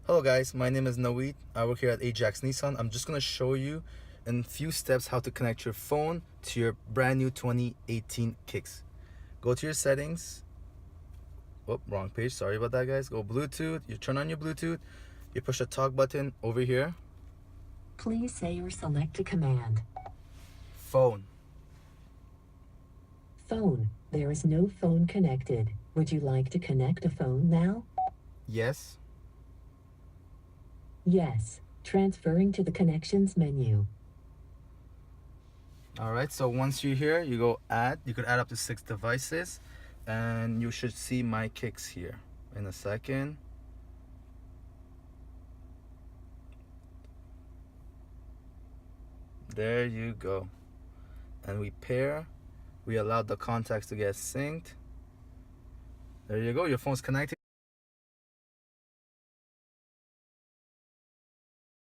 Hello guys, my name is Naweed. I work here at Ajax Nissan. I'm just going to show you in few steps how to connect your phone to your brand new 2018 kicks. Go to your settings. Oh, wrong page. Sorry about that, guys. Go Bluetooth. You turn on your Bluetooth. You push the talk button over here. Please say or select a command. Phone. Phone. There is no phone connected. Would you like to connect a phone now? Yes. Yes. Transferring to the connections menu. Alright, so once you're here, you go add. You could add up to 6 devices. And you should see my kicks here in a second. There you go. And we pair. We allow the contacts to get synced. There you go. Your phone's connected.